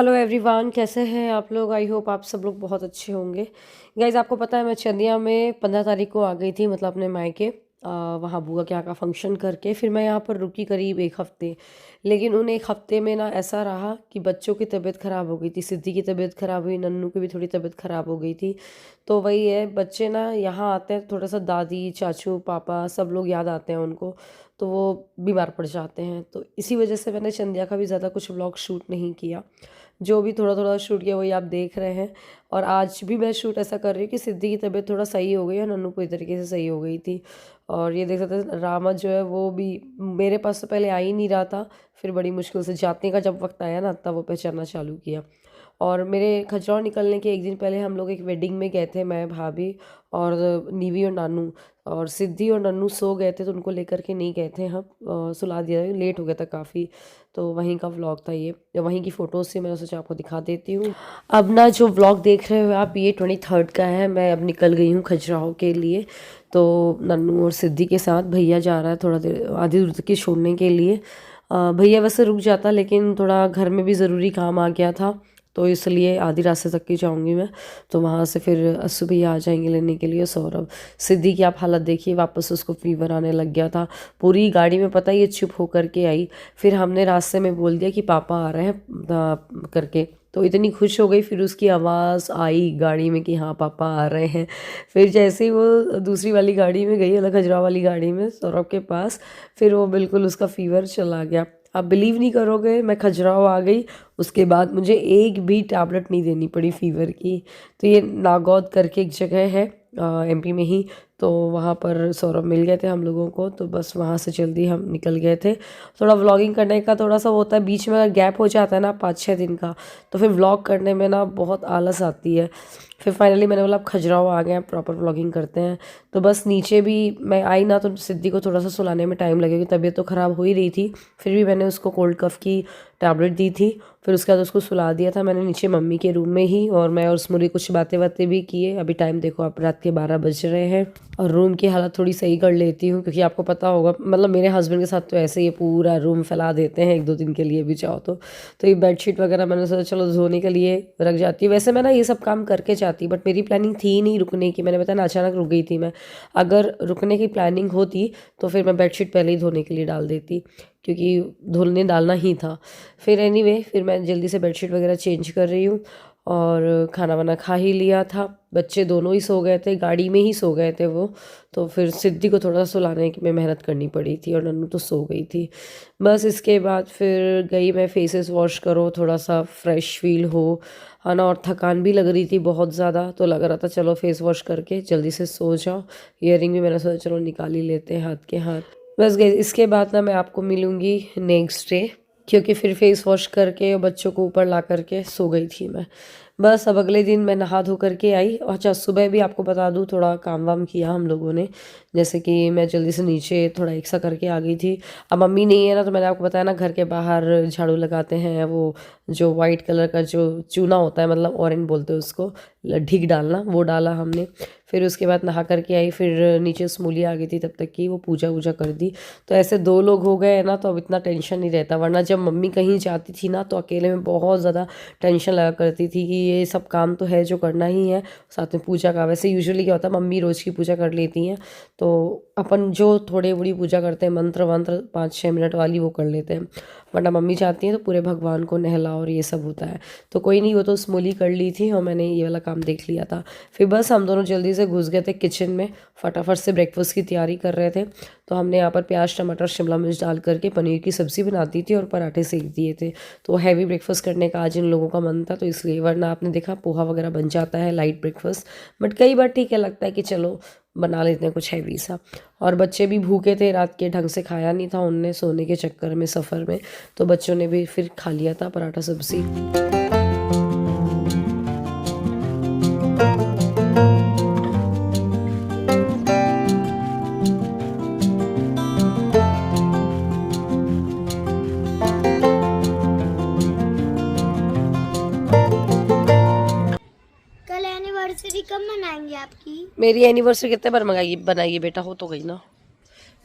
Hello everyone, कैसे हैं आप लोग। आई होप आप सब लोग बहुत अच्छे होंगे। गाइज आपको पता है मैं चंदिया में 15 तारीख को आ गई थी, मतलब अपने मायके। वहाँ बुआ के यहाँ का फंक्शन करके फिर मैं यहाँ पर रुकी करीब एक हफ्ते। लेकिन उन एक हफ्ते में ना ऐसा रहा कि बच्चों की तबीयत ख़राब हो गई थी, सिद्धि की तबीयत ख़राब हुई, नन्नू की भी थोड़ी तबीयत ख़राब हो गई थी। तो वही है, बच्चे ना यहाँ आते हैं थोड़ा सा, दादी चाचू पापा सब लोग याद आते हैं उनको, तो वो बीमार पड़ जाते हैं। तो इसी वजह से मैंने चंदिया का भी ज़्यादा कुछ व्लॉग शूट नहीं किया। जो भी थोड़ा थोड़ा शूट किया वही आप देख रहे हैं। और आज भी मैं शूट ऐसा कर रही हूँ कि सिद्धि की तबीयत थोड़ा सही हो गई और नन्नू पूरी तरीके से सही हो गई थी। और ये देख सकते हैं रामा जो है वो भी मेरे पास तो पहले आ ही नहीं रहा था, फिर बड़ी मुश्किल से जाने का जब वक्त आया ना तब वो पहचानना चालू किया। और मेरे खजुराहो निकलने के एक दिन पहले हम लोग एक वेडिंग में गए थे, मैं भाभी और नीवी और नानू। और सिद्धि और नन्नू सो गए थे तो उनको लेकर के नहीं गए थे हम, सुला दिया, लेट हो गया था काफ़ी। तो वहीं का व्लॉग था ये, वहीं की फ़ोटोज़ से मैंने सोचा आपको दिखा देती हूँ। अब ना जो व्लॉग देख रहे हो आप, ये 23 का है। मैं अब निकल गई हूँ खजुराहो के लिए। तो नन्नू और सिद्धि के साथ भैया जा रहा है थोड़ा देर आधी दूर तक की छोड़ने के लिए। भैया वैसे रुक जाता लेकिन थोड़ा घर में भी ज़रूरी काम आ गया था, तो इसलिए आधी रास्ते तक की जाऊंगी मैं। तो वहाँ से फिर अस्सू भैया आ जाएंगे लेने के लिए। सौरभ, सिद्धि की आप हालत देखिए, वापस उसको फीवर आने लग गया था। पूरी गाड़ी में पता ही ये चुप होकर के आई। फिर हमने रास्ते में बोल दिया कि पापा आ रहे हैं करके, तो इतनी खुश हो गई। फिर उसकी आवाज़ आई गाड़ी में कि हाँ पापा आ रहे हैं। फिर जैसे ही वो दूसरी वाली गाड़ी में गई, अलग खजुराहो वाली गाड़ी में सौरभ के पास, फिर वो बिल्कुल उसका फीवर चला गया। आप बिलीव नहीं करोगे, मैं खजुराहो आ गई, उसके बाद मुझे एक भी टैबलेट नहीं देनी पड़ी फीवर की। तो ये नागौद करके एक जगह है एमपी में ही, तो वहाँ पर सौरभ मिल गए थे हम लोगों को, तो बस वहाँ से जल्दी हम निकल गए थे। थोड़ा व्लॉगिंग करने का थोड़ा सा होता है, बीच में अगर गैप हो जाता है ना 5-6 दिन का, तो फिर व्लॉग करने में ना बहुत आलस आती है। फिर फाइनली मैंने बोला अब खजुराहो आ गए हैं, प्रॉपर व्लॉगिंग करते हैं। तो बस नीचे भी मैं आई ना तो सिद्धि को थोड़ा सा सुलाने में टाइम लगेगा, तबीयत तो ख़राब हो ही रही थी। फिर भी मैंने उसको कोल्ड कफ़ की टैबलेट दी थी, फिर उसके बाद उसको सुला दिया था मैंने नीचे मम्मी के रूम में ही। और मैं और स्मूरी कुछ बातें बातें भी किए। अभी टाइम देखो आप, रात के 12 बज रहे हैं। और रूम की हालत थोड़ी सही कर लेती हूँ, क्योंकि आपको पता होगा मतलब मेरे हस्बैंड के साथ तो ऐसे ही पूरा रूम फैला देते हैं 1-2 दिन के लिए भी चाहो तो ये बेडशीट वगैरह मैंने सोचा चलो धोने के लिए रख जाती हूँ। वैसे मैं ना ये सब काम करके जाती, बट मेरी प्लानिंग थी नहीं रुकने की। मैंने बताया ना, अचानक रुक गई थी मैं। अगर रुकने की प्लानिंग होती तो फिर मैं बेडशीट पहले ही धोने के लिए डाल देती, क्योंकि धुलने डालना ही था। फिर एनीवे फिर मैं जल्दी से बेडशीट वगैरह चेंज कर रही हूँ। और खाना वाना खा ही लिया था, बच्चे दोनों ही सो गए थे, गाड़ी में ही सो गए थे वो। तो फिर सिद्धि को थोड़ा सुलाने की में मेहनत करनी पड़ी थी और नन्नू तो सो गई थी। बस इसके बाद फिर गई मैं फेसेस वॉश करो, थोड़ा सा फ्रेश फील हो, है ना। और थकान भी लग रही थी बहुत ज़्यादा, तो लग रहा था चलो फेस वॉश करके जल्दी से सो जाओ। ईयरिंग भी मैंने सोचा चलो निकाल ही लेते हैं हाथ के हाथ। बस गई, इसके बाद ना मैं आपको मिलूँगी नेक्स्ट डे, क्योंकि फिर फेस वॉश करके और बच्चों को ऊपर ला करके सो गई थी मैं। बस अब अगले दिन मैं नहा धो करके आई। और अच्छा, सुबह भी आपको बता दूँ थोड़ा काम वाम किया हम लोगों ने, जैसे कि मैं जल्दी से नीचे थोड़ा एक सा करके आ गई थी। अब मम्मी नहीं है ना, तो मैंने आपको बताया ना घर के बाहर झाड़ू लगाते हैं, वो जो वाइट कलर का जो चूना होता है, मतलब ऑरेंज बोलते हैं उसको, ढीक डालना, वो डाला हमने। फिर उसके बाद नहा करके आई, फिर नीचे स्मूली आ गई थी तब तक की वो पूजा वूजा कर दी। तो ऐसे 2 लोग हो गए ना तो अब इतना टेंशन नहीं रहता, वरना जब मम्मी कहीं जाती थी ना तो अकेले में बहुत ज़्यादा टेंशन लगा करती थी कि ये सब काम तो है जो करना ही है, साथ में पूजा का। वैसे यूजुअली क्या होता है, मम्मी रोज़ की पूजा कर लेती हैं, तो अपन जो थोड़ी बड़ी पूजा करते हैं मंत्र वंत्र 5-6 मिनट वाली वो कर लेते हैं, वरना मम्मी चाहती हैं तो पूरे भगवान को नहला और ये सब होता है। तो कोई नहीं, वो तो स्मूली कर ली थी और मैंने ये वाला काम देख लिया था। फिर बस हम दोनों जल्दी से घुस गए थे किचन में, फटाफट से ब्रेकफास्ट की तैयारी कर रहे थे। तो हमने यहाँ पर प्याज टमाटर शिमला मिर्च डाल करके पनीर की सब्ज़ी बना दी थी और पराठे सेक दिए थे। तो हैवी ब्रेकफास्ट करने का आज इन लोगों का मन था, तो इसलिए, वरना आपने देखा पोहा वगैरह बन जाता है लाइट ब्रेकफास्ट, बट कई बार ठीक है लगता है कि चलो बना लेते हैं कुछ हैवी सा। और बच्चे भी भूखे थे, रात के ढंग से खाया नहीं था उनने सोने के चक्कर में सफ़र में, तो बच्चों ने भी फिर खा लिया था पराठा सब्ज़ी। कल एनिवर्सरी कब मनाएंगे आपकी? मेरी एनिवर्सरी कितने बार बनाइए बेटा, हो तो गई ना।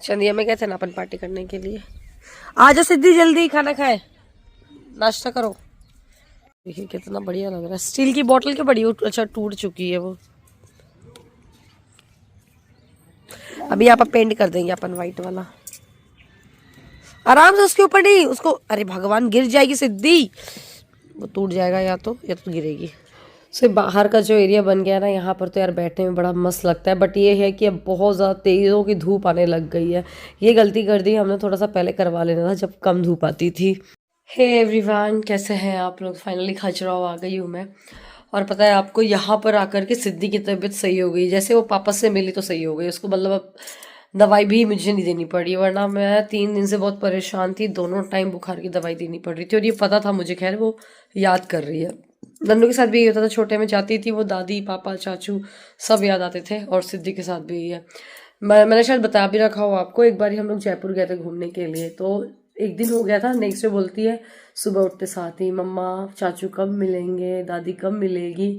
चंदिया में गए थे ना अपन पार्टी करने के लिए। आ जा सिद्धि, जल्दी खाना खाए, नाश्ता करो। देखिए कितना बढ़िया लग रहा है। स्टील की बोतल क्यों बड़ी अच्छा टूट चुकी है वो। अभी यहाँ पर पेंट कर देंगे अपन वाइट वाला। आराम से, उसके ऊपर नहीं, उसको, अरे भगवान गिर जाएगी सिद्धि, वो टूट जाएगा या तो गिरेगी। सो बाहर का जो एरिया बन गया ना यहाँ पर, तो यार बैठने में बड़ा मस्त लगता है। बट ये है कि अब बहुत ज़्यादा तेज़ों की धूप आने लग गई है। ये गलती कर दी हमने, थोड़ा सा पहले करवा लेना था जब कम धूप आती थी। हे एवरीवन, कैसे हैं आप लोग। फाइनली खजुराहो आ गई हूँ मैं। और पता है आपको, यहाँ पर आकर के सिद्धि की तबीयत सही हो गई। जैसे वो पापा से मिली तो सही हो गई उसको, मतलब अब दवाई भी मुझे नहीं देनी पड़ी, वरना मैं 3 दिन से बहुत परेशान थी। दोनों टाइम बुखार की दवाई देनी पड़ रही थी और ये पता था मुझे, खैर वो याद कर रही है। नन्नू के साथ भी ये होता था, छोटे में जाती थी वो, दादी पापा चाचू सब याद आते थे, और सिद्धि के साथ भी है। मैंने शायद बता भी रखा हो आपको, एक बार हम लोग जयपुर गए थे घूमने के लिए, तो एक दिन हो गया था, नेक्स्ट डे बोलती है सुबह उठते साथ ही, मम्मा चाचू कब मिलेंगे, दादी कब मिलेगी।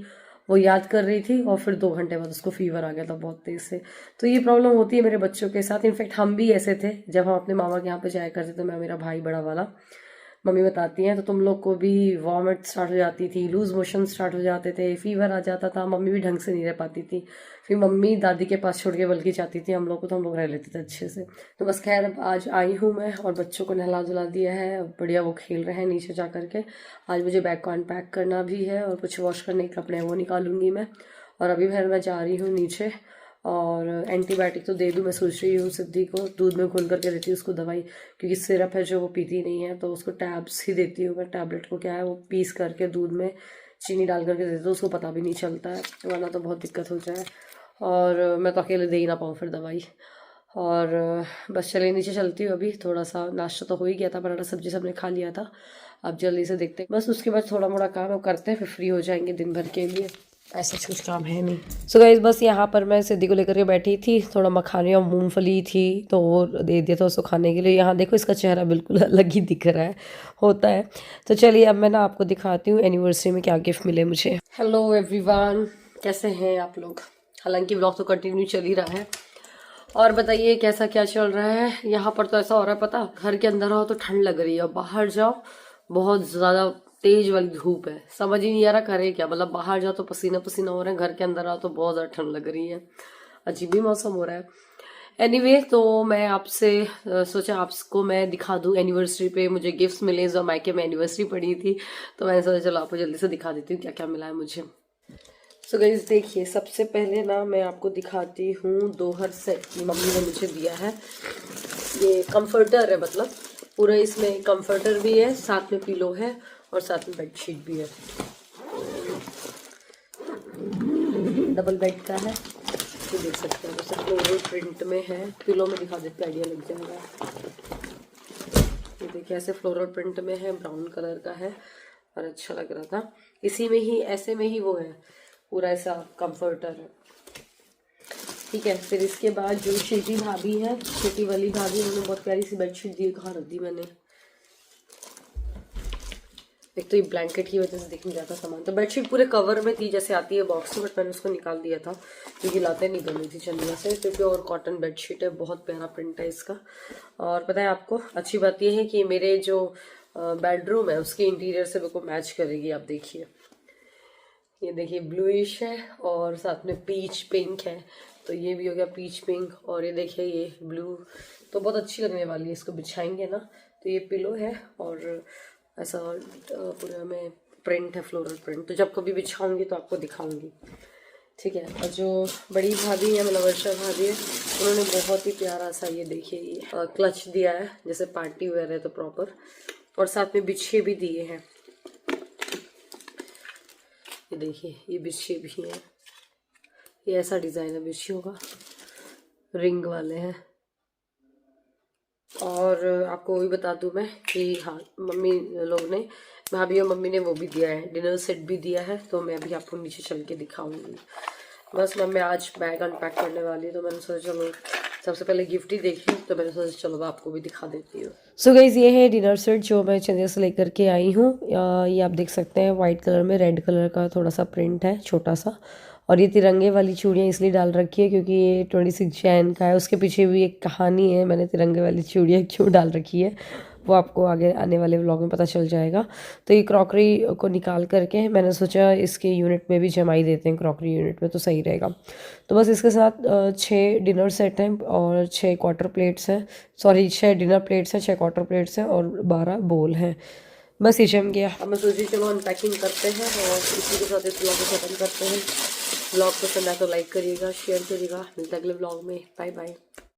वो याद कर रही थी और फिर 2 घंटे बाद उसको फीवर आ गया था बहुत तेज से। तो ये प्रॉब्लम होती है मेरे बच्चों के साथ। इनफैक्ट हम भी ऐसे थे जब हम अपने मामा के यहाँ पे जाया करते थे, मैं मेरा भाई बड़ा वाला। मम्मी बताती हैं तो तुम लोग को भी वॉमिट स्टार्ट हो जाती थी, लूज मोशन स्टार्ट हो जाते थे, फीवर आ जाता था, मम्मी भी ढंग से नहीं रह पाती थी। फिर मम्मी दादी के पास छोड़ के बल्कि जाती थी हम लोग को, तो हम लोग रह लेते थे अच्छे से। तो बस खैर अब आज आई हूँ मैं, और बच्चों को नहला धुला दिया है, अब बढ़िया वो खेल रहे हैं नीचे जा करके। आज मुझे बैग को अनपैक करना भी है, और कुछ वॉश करने के कपड़े वो निकालूंगी मैं। और अभी फिर मैं जा रही हूँ नीचे, और एंटीबायोटिक तो दे दूँ, मैं सोच रही हूँ सिद्धि को दूध में घोल करके देती हूँ उसको दवाई, क्योंकि सिरप है जो वो पीती नहीं है, तो उसको टैब्स ही देती हूँ मैं। टैबलेट को क्या है, वो पीस करके दूध में चीनी डाल करके देती हूँ, उसको पता भी नहीं चलता है, वरना तो बहुत दिक्कत हो जाए, और मैं तो अकेले दे ही ना पाऊँ फिर दवाई। और बस चलिए नीचे चलती हूँ। अभी थोड़ा सा नाश्ता तो हो ही गया था, पराठा सब्जी सबने खा लिया था। अब जल्दी से देखते हैं, बस उसके बाद थोड़ा मोड़ा काम अब करते हैं, फिर फ्री हो जाएंगे दिन भर के लिए, ऐसा कुछ काम है नहीं। सो गाइस, बस यहाँ पर मैं सिद्धि को लेकर के बैठी थी, थोड़ा मखानी और मूंगफली थी तो वो दे दिया था उसको खाने के लिए। यहाँ देखो इसका चेहरा बिल्कुल अलग ही दिख रहा है, होता है। तो चलिए अब मैं ना आपको दिखाती हूँ एनिवर्सरी में क्या गिफ्ट मिले मुझे। हेलो एवरीवन, कैसे हैं आप लोग। हालांकि व्लॉग तो कंटिन्यू चल ही रहा है। और बताइए कैसा क्या चल रहा है। यहाँ पर तो ऐसा हो रहा है, पता, घर के अंदर रहो तो ठंड लग रही है, और बाहर जाओ बहुत ज़्यादा तेज वाली धूप है, समझ ही नहीं आ रहा करे क्या। मतलब बाहर जाओ तो पसीना पसीना हो रहा है, घर के अंदर आओ तो बहुत ज़्यादा ठंड लग रही है, अजीब ही मौसम हो रहा है। एनीवे, तो मैं आपसे सोचा आपको मैं दिखा दूं एनिवर्सरी पे मुझे गिफ्ट्स मिले, जो मायके में एनिवर्सरी पड़ी थी, तो मैंने सोचा चलो आपको जल्दी से दिखा देती हूँ क्या क्या मिला है मुझे। सो गाइस देखिए, सबसे पहले ना मैं आपको दिखाती हूँ दोहर सेट की मम्मी ने मुझे दिया है। ये कंफर्टर है, मतलब पूरा इसमें कंफर्टर भी है, साथ में पिलो है, और साथ में बेडशीट भी है। डबल बेड का है, ये देख सकते हैं, जैसे फ्लोरल प्रिंट में है। पिलो में दिखा देते आइडिया लग जाएगा। ये देखिए ऐसे फ्लोरल प्रिंट में है, ब्राउन कलर का है, और अच्छा लग रहा था। इसी में ही, ऐसे में ही वो है, पूरा ऐसा कंफर्टर है, ठीक है। फिर इसके बाद जो छोटी भाभी है, छोटी वाली भाभी, उन्होंने बहुत प्यारी सी बेडशीट दी है। कहाँ रख दी मैंने, एक तो ये ब्लैंकेट की वजह से दिख नहीं जाता सामान। तो बेडशीट पूरे कवर में थी जैसे आती है बॉक्स में, बट मैंने उसको निकाल दिया था क्योंकि लाते नहीं बनी थी चंदिया से। तो प्योर कॉटन बेडशीट है, बहुत प्यारा प्रिंट है इसका। और पता है आपको अच्छी बात यह है कि मेरे जो बेडरूम है उसके इंटीरियर से मेरे को मैच करेगी। आप देखिए, ये देखिए ब्लूइश है और साथ में पीच पिंक है, तो ये भी हो गया पीच पिंक। और ये देखिए ये ब्लू, तो बहुत अच्छी लगने वाली है, इसको बिछाएंगे ना। तो ये पिलो है और ऐसा पूरा में प्रिंट है, फ्लोरल प्रिंट। तो जब कभी बिछाऊंगी तो आपको दिखाऊंगी, ठीक है। और जो बड़ी भाभी है, मतलब वर्षा भाभी है, उन्होंने बहुत ही प्यारा सा ये देखिए ये क्लच दिया है, जैसे पार्टी वेयर है तो प्रॉपर, और साथ में बिछे भी दिए हैं। ये देखिए ये बिछे भी हैं, ये ऐसा डिज़ाइन है बिछियों का, रिंग वाले हैं। और आपको वो भी बता दूं मैं कि हाँ, मम्मी लोग ने, भाभी और मम्मी ने वो भी दिया है, डिनर सेट भी दिया है। तो मैं अभी आपको नीचे चल के दिखाऊंगी। बस मैं आज बैग अनपैक करने वाली, तो मैंने सोचा चलो सबसे पहले गिफ्ट ही देखी, तो मैंने सोचा चलो मैं आपको भी दिखा देती हूँ। सो गाइस, ये है डिनर सेट जो मैं चंदिया से लेकर के आई हूँ। ये आप देख सकते हैं वाइट कलर में रेड कलर का थोड़ा सा प्रिंट है, छोटा सा। और ये तिरंगे वाली चूड़ियाँ इसलिए डाल रखी है क्योंकि ये 26 जैन का है। उसके पीछे भी एक कहानी है, मैंने तिरंगे वाली चूड़ियाँ क्यों डाल रखी है वो आपको आगे आने वाले व्लॉग में पता चल जाएगा। तो ये क्रॉकरी को निकाल करके मैंने सोचा इसके यूनिट में भी जमाई देते हैं, क्रॉकरी यूनिट में तो सही रहेगा। तो बस इसके साथ 6 डिनर सेट हैं और 6 क्वार्टर प्लेट्स हैं, सॉरी 6 डिनर प्लेट्स हैं, 6 क्वार्टर प्लेट्स हैं और 12 बोल हैं। बस ये जम गया। अब मैं सोची चलो अनपैकिंग करते हैं और इसी के साथ इस व्लॉग को ख़त्म करते हैं। व्लॉग पसंद आया तो लाइक करिएगा, शेयर करिएगा। मिलते हैं अगले व्लॉग में। Bye bye.